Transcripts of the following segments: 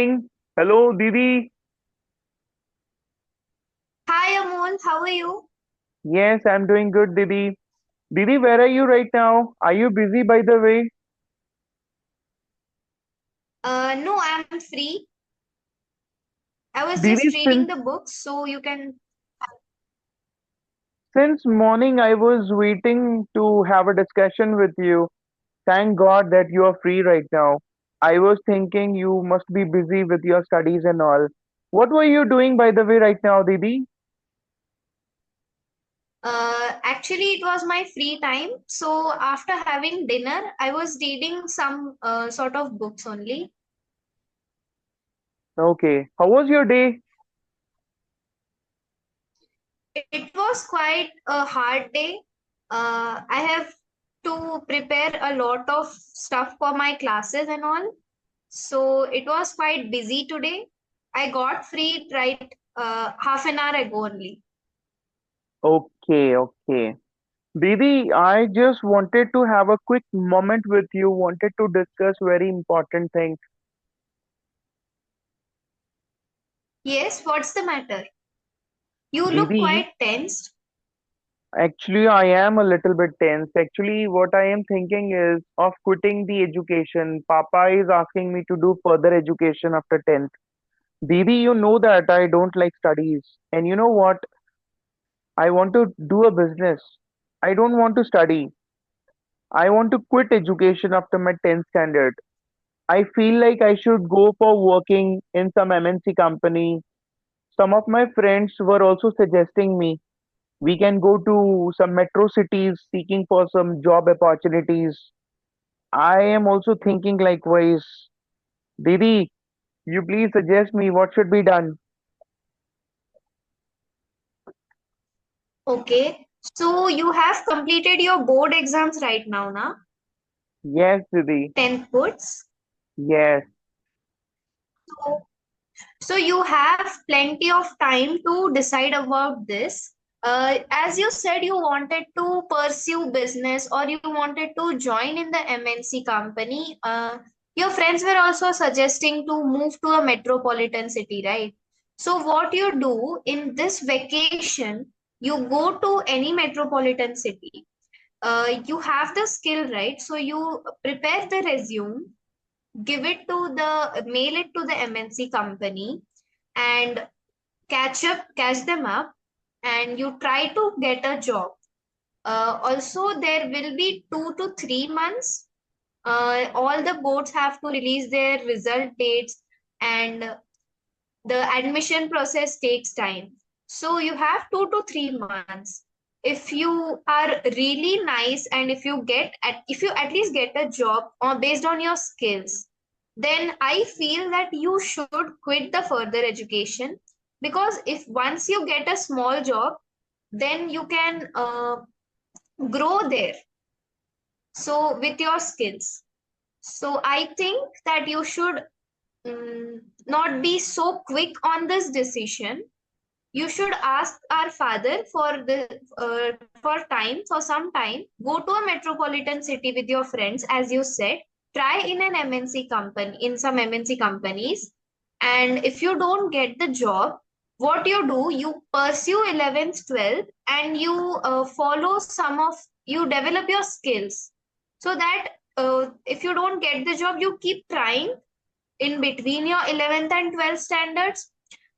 morning. Hello, Didi. Hi Amol, how are you? Yes, I'm doing good, Didi. Didi, where are you right now? Are you busy, by the way? No, I'm free. I was Didi, just reading since the books, so you can. since morning I was waiting to have a discussion with you. Thank God that you are free right now. I was thinking you must be busy with your studies and all. What were you doing, by the way, right now, Didi? Actually, it was my free time. So after having dinner, I was reading some sort of books only. Okay. How was your day? It was quite a hard day. I have to prepare a lot of stuff for my classes and all. So it was quite busy today. I got free right half an hour ago only. Okay, okay. Didi, I just wanted to have a quick moment with you, wanted to discuss very important thing. Yes, what's the matter? You look Didi, quite tensed. actually, I am a little bit tense. Actually, what I am thinking is of quitting the education. Papa is asking me to do further education after 10th. Didi, you know that I don't like studies. And you know what? I want to do a business. I don't want to study. I want to quit education after my 10th standard. I feel like I should go for working in some MNC company. Some of my friends were also suggesting me we can go to some metro cities seeking for some job opportunities. I am also thinking likewise. Didi, you please suggest me what should be done. Okay. So you have completed your board exams right now, na? Yes, Didi. 10th boards. Yes. So, so you have plenty of time to decide about this. As you said, you wanted to pursue business or you wanted to join in the MNC company. Your friends were also suggesting to move to a metropolitan city, right? So, what you do in this vacation, you go to any metropolitan city. You have the skill, right? So, you prepare the resume, give it to mail it to the MNC company and catch them up, and you try to get a job. Also, there will be 2 to 3 months. All the boards have to release their result dates, and the admission process takes time. So you have 2 to 3 months. If you are really nice and if you at least get a job based on your skills, then I feel that you should quit the further education, because if once you get a small job, then you can grow there. So with your skills. So I think that you should not be so quick on this decision. You should ask our father for time, for some time. Go to a metropolitan city with your friends, as you said. Try in an MNC company, in some MNC companies. And if you don't get the job, what you do, you pursue 11th, 12th, and you you develop your skills, so that if you don't get the job, you keep trying in between your 11th and 12th standards.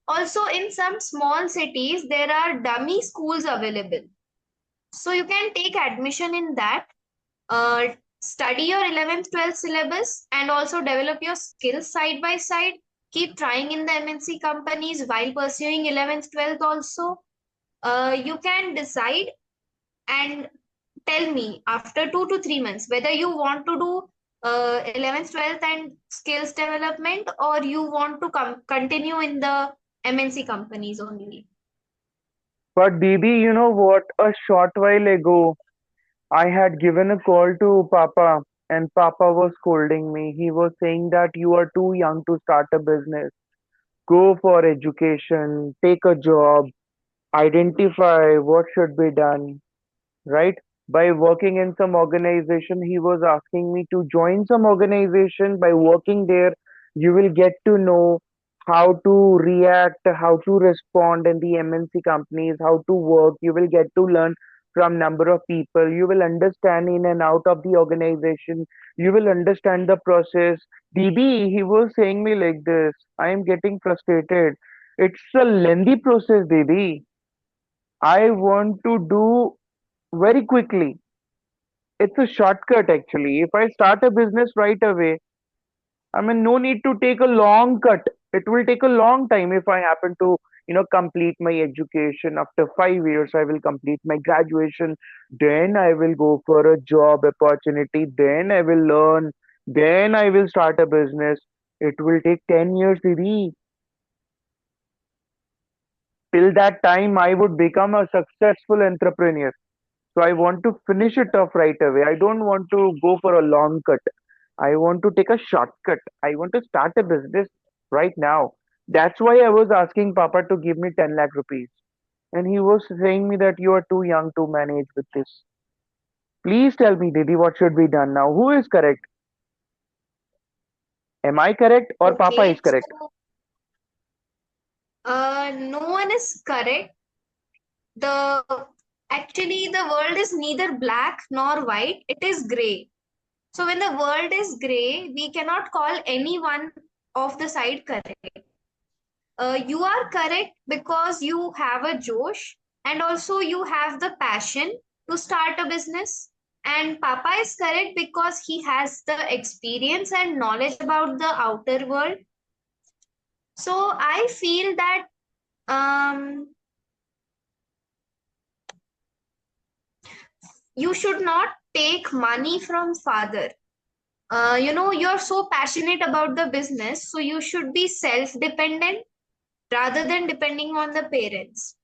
Also, in some small cities, there are dummy schools available. So you can take admission in that, uh, study your 11th, 12th syllabus, and also develop your skills side by side. Keep trying in the MNC companies while pursuing 11th, 12th also. You can decide and tell me after 2 to 3 months whether you want to do 11th, 12th and skills development, or you want to continue in the MNC companies only. But Didi, you know what? A short while ago, I had given a call to Papa, and Papa was scolding me. He was saying that you are too young to start a business. Go for education, take a job, identify what should be done, right? By working in some organization, he was asking me to join some organization. By working there, You will get to know how to react, how to respond in the MNC companies, how to work. You will get to learn from number of people. You will understand in and out of the organization. You will understand the process. Didi, he was saying me like this. I am getting frustrated. It's a lengthy process, Didi. I want to do very quickly. It's a shortcut actually. If I start a business right away, I mean, no need to take a long cut. It will take a long time if I happen to, complete my education. After 5 years, I will complete my graduation. Then I will go for a job opportunity. Then I will learn. Then I will start a business. It will take 10 years, Didi. Till that time, I would become a successful entrepreneur. So I want to finish it off right away. I don't want to go for a long cut. I want to take a shortcut. I want to start a business right now. That's why I was asking Papa to give me 10 lakh rupees. And he was saying me that you are too young to manage with this. Please tell me, Didi, what should be done now? Who is correct? Am I correct or Papa is Okay, correct? so no one is correct. The Actually, the world is neither black nor white, it is gray. So when the world is gray, we cannot call any one of the side correct. You are correct because you have a Josh, and also you have the passion to start a business. And Papa is correct because he has the experience and knowledge about the outer world. So I feel that you should not take money from father. You're so passionate about the business, so you should be self dependent rather than depending on the parents.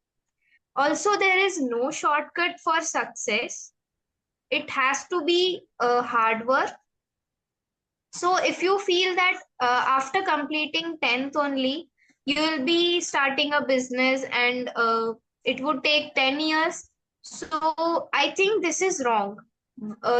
Also, there is no shortcut for success. It has to be hard work. So if you feel that after completing 10th only, you will be starting a business and it would take 10 years. So I think this is wrong.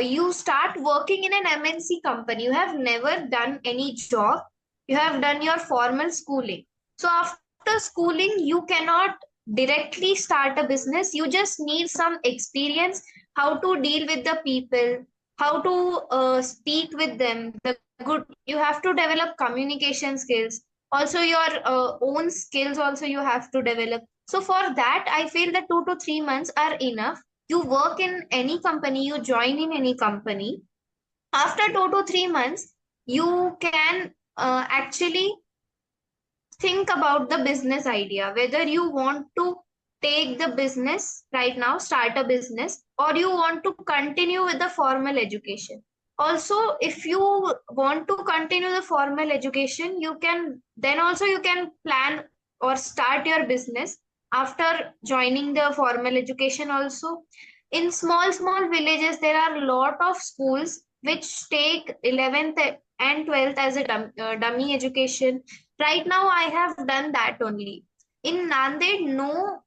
You start working in an MNC company. You have never done any job. You have done your formal schooling. So after schooling, you cannot directly start a business. You just need some experience how to deal with the people, how to speak with them, the good, you have to develop communication skills, also your own skills also you have to develop. So for that I feel that 2 to 3 months are enough. You work in any company, you join in any company. After 2 to 3 months you can actually think about the business idea, whether you want to take the business right now, start a business, or you want to continue with the formal education. Also, if you want to continue the formal education, you can then also you can plan or start your business after joining the formal education also. In small villages there are a lot of schools which take 11th and 12th as a dummy education. Right now, I have done that only. In Nanded, no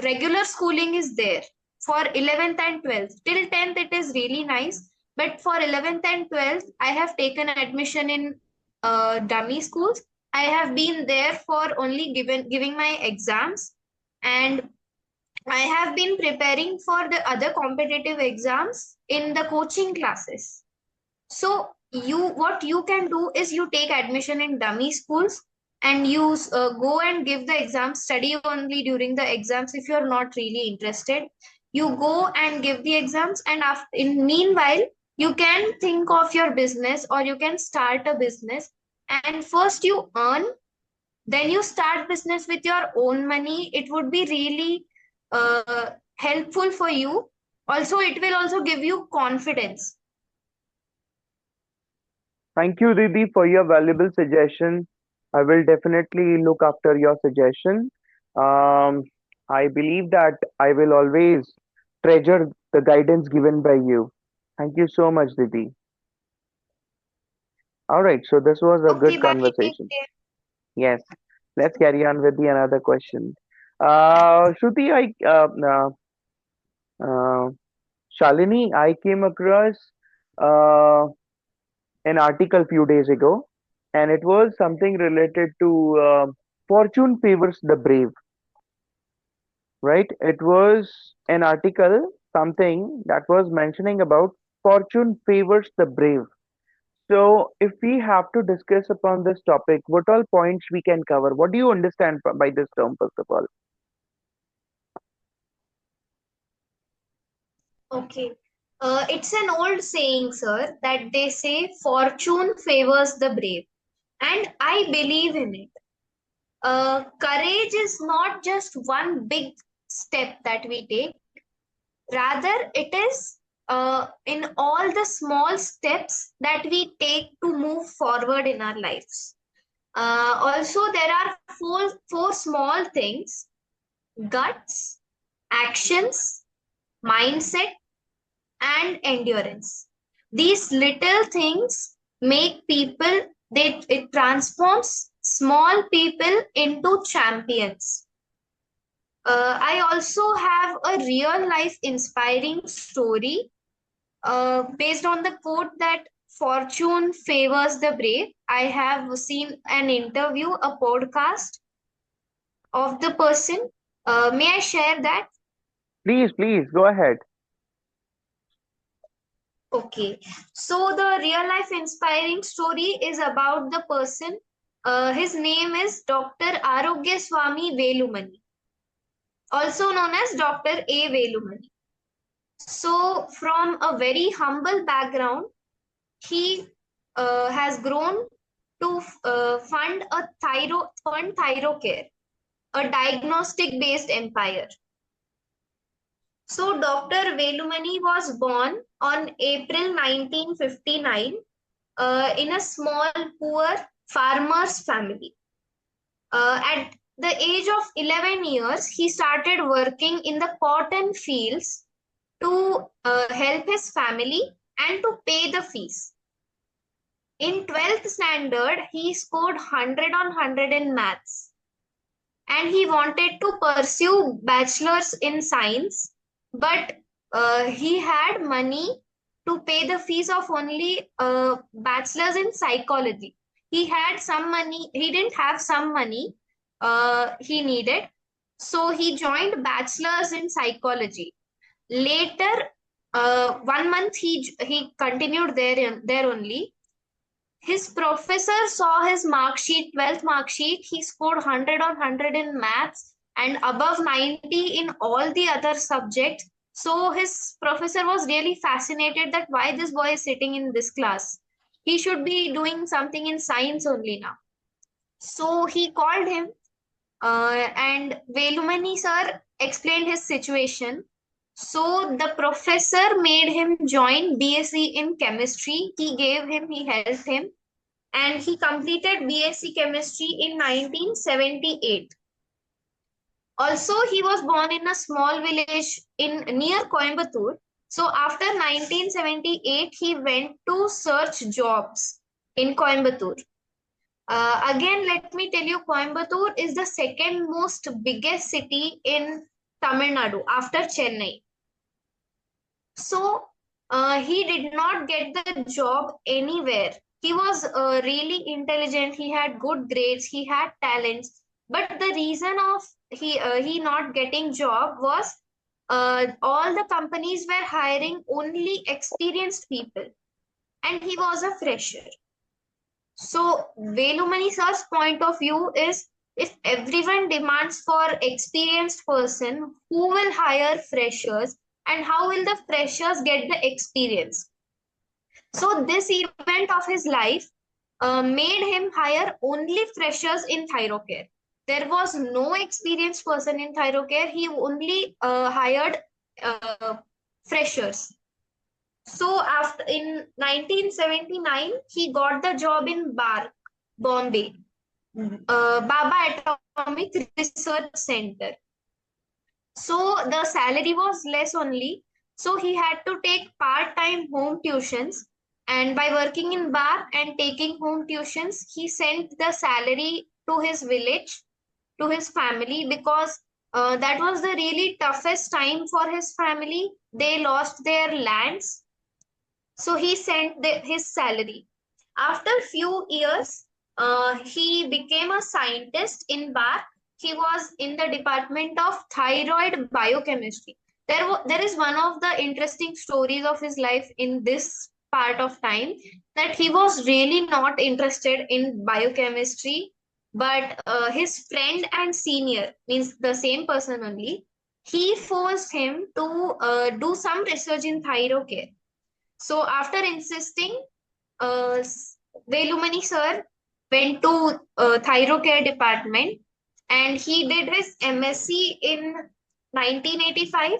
regular schooling is there for 11th and 12th. Till 10th, it is really nice. But for 11th and 12th, I have taken admission in dummy schools. I have been there for only giving my exams, and I have been preparing for the other competitive exams in the coaching classes. So what you can do is you take admission in dummy schools and you go and give the exam, study only during the exams if you're not really interested. You go and give the exams, and after, in meanwhile, you can think of your business or you can start a business. And first you earn, then you start business with your own money. It would be really helpful for you. Also, it will also give you confidence. Thank you, Didi, for your valuable suggestion. I will definitely look after your suggestion. Um, I believe that I will always treasure the guidance given by you. Thank you so much, Didi. All right, so this was a Okay, good bye. Take conversation. care. Yes, let's carry on with the another question. Shruti, uh, Shalini, I came across uh, an article few days ago. and it was something related to fortune favors the brave, right? It was an article, something that was mentioning about fortune favors the brave. So, if we have to discuss upon this topic, what all points we can cover? What do you understand by this term, first of all? Okay. It's an old saying, sir, that they say fortune favors the brave. And I believe in it. Courage is not just one big step that we take, rather, it is in all the small steps that we take to move forward in our lives. Also, there are four small things: guts, actions, mindset, and endurance. These little things make people, it transforms small people into champions. I also have a real life inspiring story based on the quote that fortune favors the brave. I have seen an interview, a podcast of the person. May I share that? Please, please go ahead. Okay. So the real life inspiring story is about the person. His name is Dr. Arogya Swami Velumani, also known as Dr. A. Velumani. So, from a very humble background, he has grown to fund ThyroCare, a diagnostic based empire. So Dr. Velumani was born on April 1959 in a small poor farmer's family. At the age of 11 years, he started working in the cotton fields to help his family and to pay the fees. In 12th standard, he scored 100 on 100 in maths, and he wanted to pursue bachelor's in science, but he had money to pay the fees of only bachelor's in psychology. He had some money, he didn't have some money he needed, so he joined bachelor's in psychology. Later, 1 month he continued there only. His professor saw his mark sheet, 12th mark sheet. He scored 100 on 100 in maths and above 90 in all the other subjects. So his professor was really fascinated that why this boy is sitting in this class. He should be doing something in science only now. So he called him and Velumani sir explained his situation. So the professor made him join BSc in chemistry. He helped him, and he completed BSc chemistry in 1978. Also, he was born in a small village in near Coimbatore. So after 1978, he went to search jobs in Coimbatore. Again, let me tell you, Coimbatore is the second most biggest city in Tamil Nadu after Chennai. So he did not get the job anywhere. He was really intelligent. He had good grades. He had talents. But the reason of he not getting job was all the companies were hiring only experienced people, and he was a fresher. So Velumani sir's point of view is if everyone demands for experienced person, who will hire freshers and how will the freshers get the experience? So this event of his life made him hire only freshers in thyrocare. There was no experienced person in thyrocare. He only hired uh, freshers. So after in 1979, he got the job in Bar, Bombay, Baba Atomic Research Center. So the salary was less only. So he had to take part-time home tuitions. And by working in bar and taking home tuitions, he sent the salary to his village, to his family, because that was the really toughest time for his family. They lost their lands, so he sent his salary. After few years, He became a scientist in Bar. He was in the department of thyroid biochemistry. There is one of the interesting stories of his life in this part of time, that he was really not interested in biochemistry, but his friend and senior, means the same person only, he forced him to do some research in thyrocare. So after insisting, uh, Velumani sir went to thyrocare department, and he did his MSc in 1985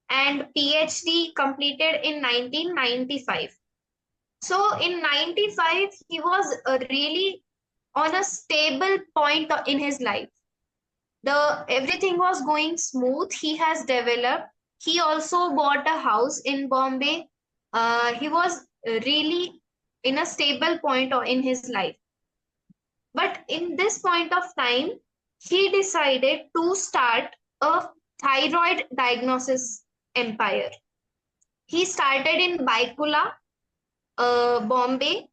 and PhD completed in 1995. So in 95, he was really on a stable point in his life. The everything was going smooth. He has developed. He also bought a house in Bombay. He was really in a stable point in his life. But in this point of time, he decided to start a thyroid diagnosis empire. He started in Baikula, Bombay,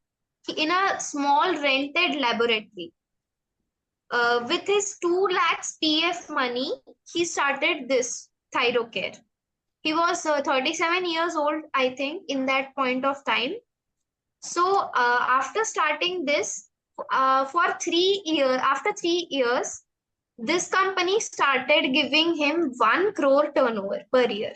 in a small rented laboratory. With his 2 lakhs PF money, he started this Thyrocare. He was 37 years old, I think, in that point of time. So after starting this, for 3 years, after 3 years, this company started giving him 1 crore turnover per year.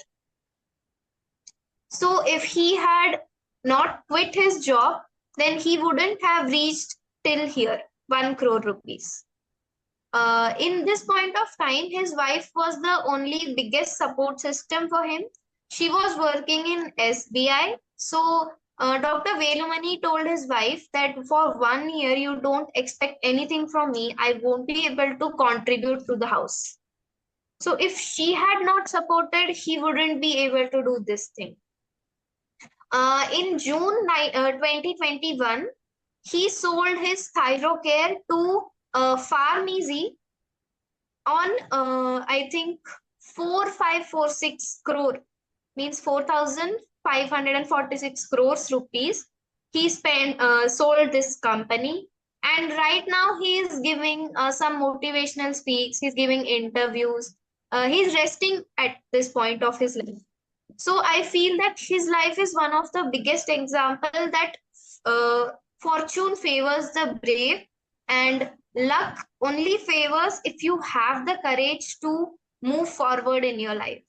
So if he had not quit his job, then he wouldn't have reached till here, 1 crore rupees. In this point of time, his wife was the only biggest support system for him. She was working in SBI. So Dr. Velumani told his wife that for 1 year, you don't expect anything from me. I won't be able to contribute to the house. So if she had not supported, he wouldn't be able to do this thing. In June 2021, he sold his Thyrocare to Pharmacy on I think 4546 crore, means 4546 crores rupees. He spent sold this company, and right now he is giving some motivational speaks. He's giving interviews. He's resting at this point of his life. So I feel that his life is one of the biggest example that uh, fortune favors the brave, and luck only favors if you have the courage to move forward in your life.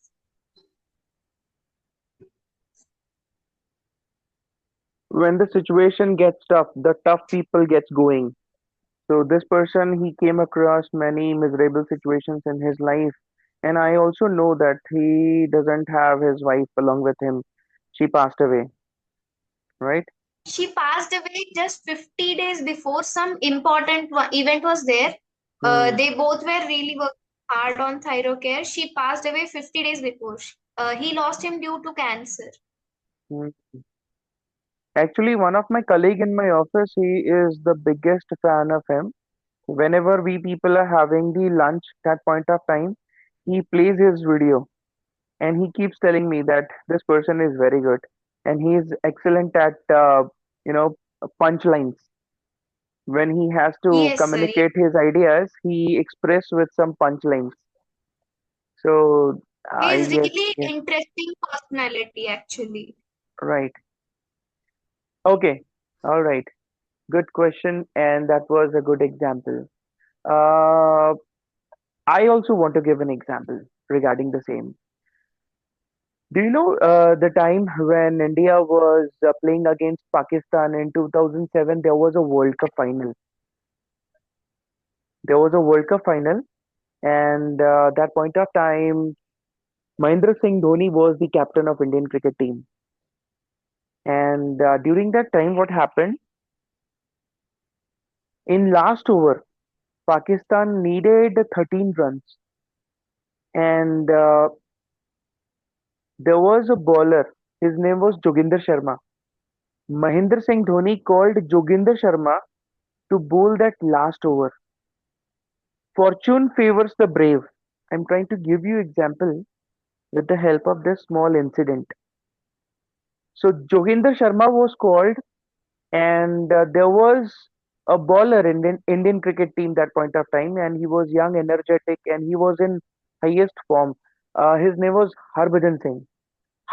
When the situation gets tough, the tough people gets going. So this person, he came across many miserable situations in his life, and I also know that he doesn't have his wife along with him. She passed away, right? She passed away just 50 days before some important event was there. Hmm. They both were really working hard on thyrocare. She passed away 50 days before. He lost him due to cancer. Hmm. Actually, one of my colleague in my office, he is the biggest fan of him. Whenever we people are having the lunch, that point of time, he plays his video and he keeps telling me that this person is very good and he is excellent at you know punchlines. When he has to Yes, sir. communicate his ideas, he express with some punchlines. So I He's guess really yeah, interesting personality, actually. right. Okay, all right. Good question, and that was a good example. Uh, I also want to give an example regarding the same. Do you know the time when India was playing against Pakistan in 2007? There was a World Cup final. There was a World Cup final, and that point of time, Mahendra Singh Dhoni was the captain of Indian cricket team. And during that time, what happened? In last over, Pakistan needed 13 runs, and there was a bowler. His name was Joginder Sharma. Mahendra Singh Dhoni called Joginder Sharma to bowl that last over. Fortune favors the brave. I'm trying to give you example with the help of this small incident. So Joginder Sharma was called, and there was a bowler in the Indian cricket team that point of time, and he was young, energetic, and he was in highest form. His name was Harbhajan Singh.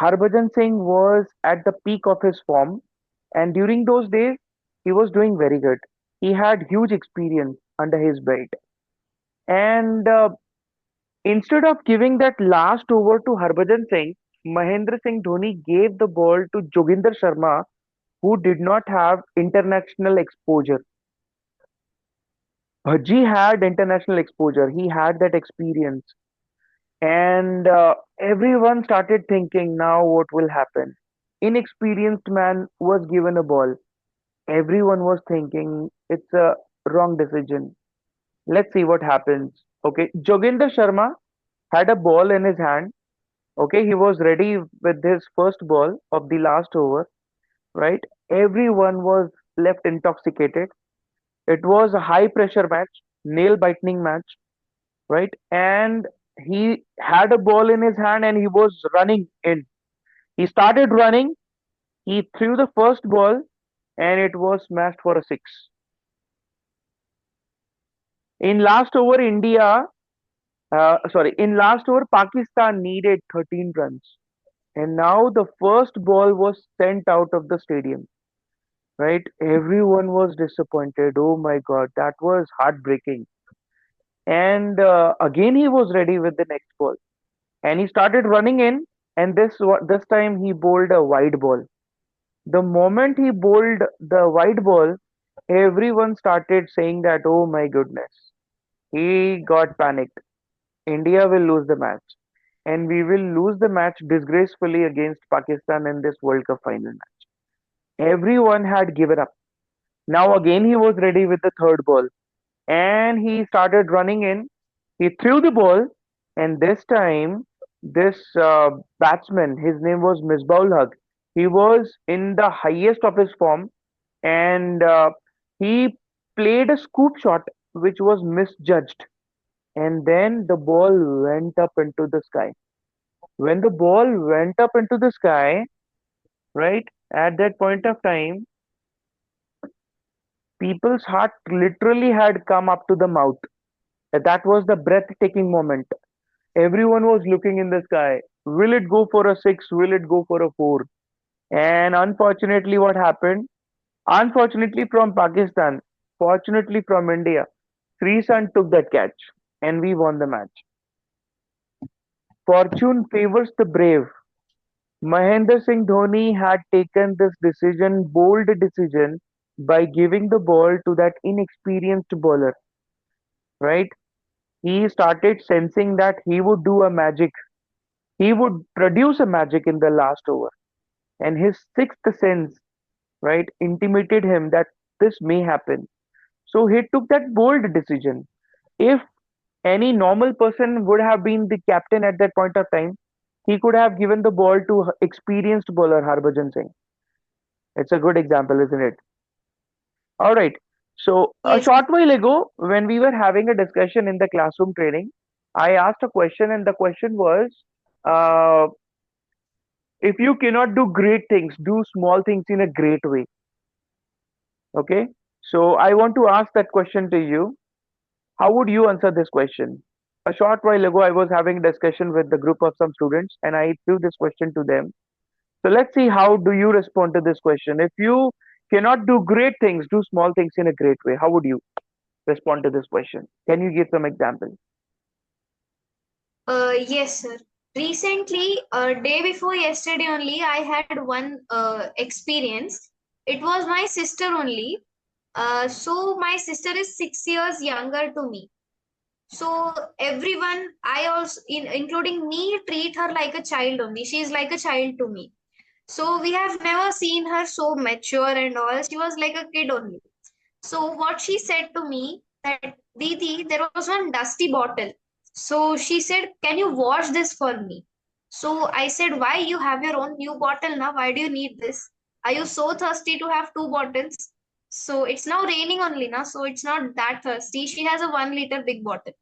Harbhajan Singh was at the peak of his form, and during those days, he was doing very good. He had huge experience under his belt, and instead of giving that last over to Harbhajan Singh, Mahendra Singh Dhoni gave the ball to Joginder Sharma, who did not have international exposure. Bhaji had international exposure. He had that experience. And everyone started thinking, now what will happen? Inexperienced man was given a ball. Everyone was thinking it's a wrong decision. Let's see what happens. Okay, Joginder Sharma had a ball in his hand. Okay, he was ready with his first ball of the last over, right? Everyone was left intoxicated. It was a high pressure match, nail biting match, right? And he had a ball in his hand and he was running in. He started running, he threw the first ball and it was smashed for a six. In last over, in last over, Pakistan needed 13 runs. And now the first ball was sent out of the stadium, right? Everyone was disappointed. Oh my God, that was heartbreaking. And again, he was ready with the next ball. And he started running in, and this time he bowled a wide ball. The moment he bowled the wide ball, everyone started saying that, oh my goodness, he got panicked. India will lose the match, and we will lose the match disgracefully against Pakistan in this World Cup final match. Everyone had given up. Now again he was ready with the third ball, and he started running in. He threw the ball, and this time, this batsman, his name was Misbah Haq. He was in the highest of his form, and he played a scoop shot which was misjudged, and then the ball went up into the sky. When the ball went up into the sky, right at that point of time, people's heart literally had come up to the mouth. That was the breathtaking moment. Everyone was looking in the sky. Will it go for a six? Will it go for a four? And unfortunately, what happened? Unfortunately, from Pakistan, fortunately from India, Srisan took that catch and we won the match. Fortune favors the brave. Mahendra Singh Dhoni had taken this decision, bold decision, by giving the ball to that inexperienced bowler, right? He started sensing that he would do a magic. He would produce a magic in the last over. And his sixth sense, right, intimated him that this may happen. So he took that bold decision. If any normal person would have been the captain at that point of time, he could have given the ball to experienced bowler Harbhajan Singh. It's a good example, isn't it? All right. So a Yes. short while ago, when we were having a discussion in the classroom training, I asked a question, and the question was, uh, if you cannot do great things, do small things in a great way. Okay. So I want to ask that question to you. How would you answer this question? A short while ago, I was having a discussion with the group of some students, and I threw this question to them. So let's see how do you respond to this question. If you cannot do great things, do small things in a great way. How would you respond to this question? Can you give some example? Yes, sir. Recently, day before yesterday only, I had one experience. It was my sister only. So my sister is 6 years younger to me. So everyone, I also, including me, treat her like a child only. She is like a child to me. So we have never seen her so mature and all. She was like a kid only. So what she said to me that Didi, there was one dusty bottle. So she said, "Can you wash this for me?" So I said, "Why? You have your own new bottle now. Why do you need this? Are you so thirsty to have two bottles?" So it's now raining only now, so it's not that thirsty. She has a 1 liter big bottle.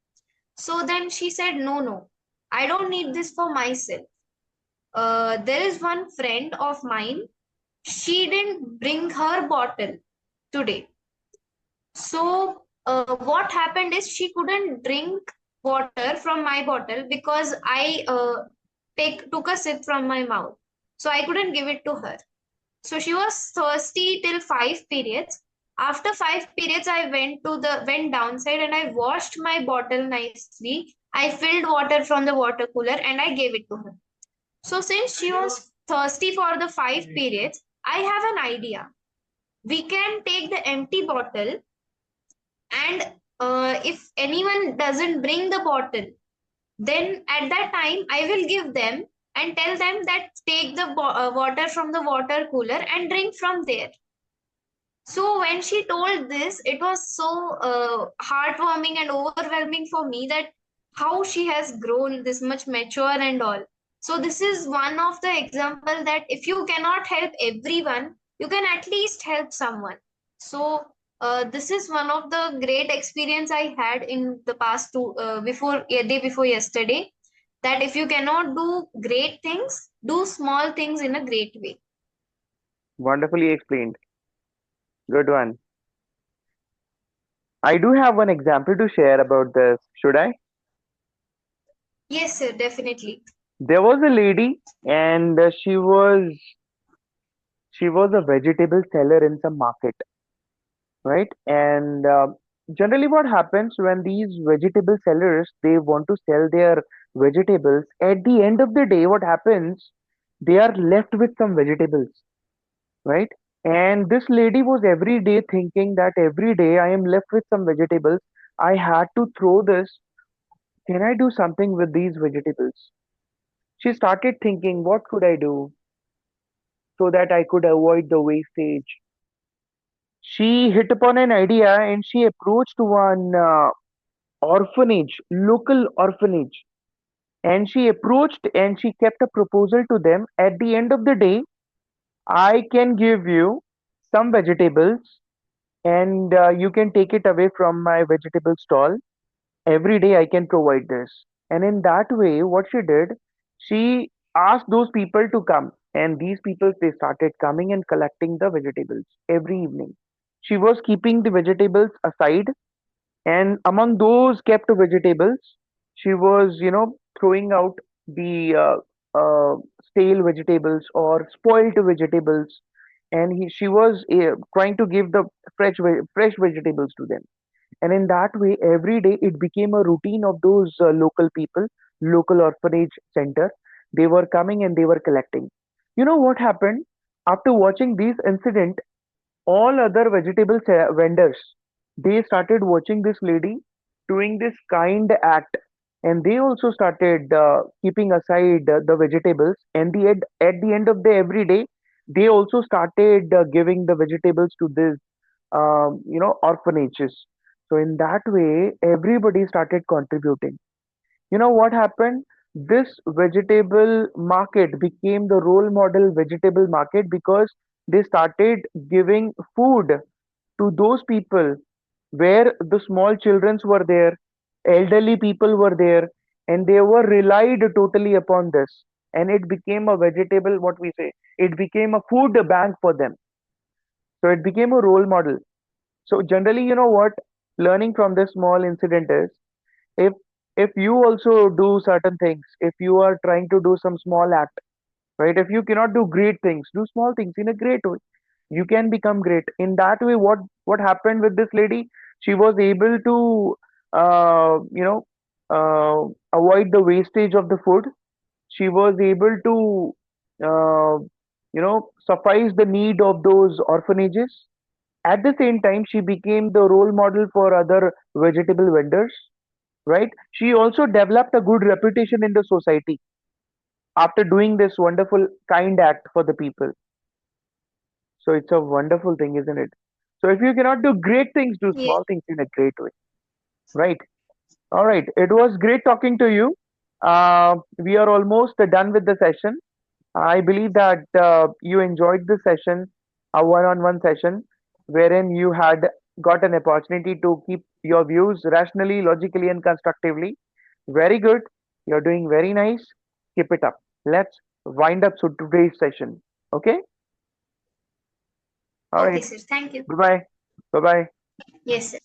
So then she said, "No, no, I don't need this for myself. There is one friend of mine. She didn't bring her bottle today. So what happened is she couldn't drink water from my bottle because I took a sip from my mouth. So I couldn't give it to her. So she was thirsty till 5 periods. After 5 periods, I went downside and I washed my bottle nicely. I filled water from the water cooler and I gave it to her. So since she was thirsty for the 5 periods, I have an idea. We can take the empty bottle, and if anyone doesn't bring the bottle, then at that time I will give them and tell them that take the water from the water cooler and drink from there. So when she told this, it was so heartwarming and overwhelming for me that how she has grown this much mature and all. So this is one of the example that if you cannot help everyone, you can at least help someone. So this is one of the great experience I had in the past before day before yesterday. That if you cannot do great things, do small things in a great way. Wonderfully explained. Good one. I do have one example to share about this. Should I? Yes, sir, definitely. There was a lady, and she was a vegetable seller in some market, right? And generally, what happens when these vegetable sellers they want to sell their vegetables? At the end of the day, what happens? They are left with some vegetables, right? And this lady was every day thinking that every day I am left with some vegetables. I had to throw this. Can I do something with these vegetables? She started thinking, what could I do so that I could avoid the wastage? She hit upon an idea and she approached one orphanage, local orphanage. And she approached and she kept a proposal to them. At the end of the day, I can give you some vegetables and you can take it away from my vegetable stall. Every day I can provide this. And in that way, what she did, she asked those people to come. And these people, they started coming and collecting the vegetables every evening. She was keeping the vegetables aside, and among those kept vegetables, she was, throwing out the stale vegetables or spoiled vegetables. And she was trying to give the fresh vegetables to them. And in that way, every day it became a routine of those local people, local orphanage center. They were coming and they were collecting. You know what happened? After watching this incident, all other vendors, they started watching this lady doing this kind act, and they also started keeping aside the vegetables. And at the end of the every day, they also started giving the vegetables to this orphanages. So in that way, everybody started contributing. You know what happened? This vegetable market became the role model vegetable market because they started giving food to those people where the small children were there, elderly people were there, and they were relied totally upon this. And it became a vegetable, what we say, it became a food bank for them. So it became a role model. So generally, you know what? Learning from this small incident is, if if you also do certain things, if you are trying to do some small act, right? If you cannot do great things, do small things in a great way. You can become great. In that way, what happened with this lady? She was able to, uh, you know, avoid the wastage of the food. She was able to, suffice the need of those orphanages. At the same time, she became the role model for other vegetable vendors, right? She also developed a good reputation in the society after doing this wonderful, kind act for the people. So it's a wonderful thing, isn't it? So if you cannot do great things, do Yes. small things in a great way, right? All right. It was great talking to you. We are almost done with the session. I believe that you enjoyed the session, a one-on-one session, wherein you had got an opportunity to keep your views rationally, logically, and constructively. Very good. You're doing very nice. Keep it up. Let's wind up to today's session. Okay? All Okay, right. sir. Thank you. Bye bye. Bye bye. Yes, sir.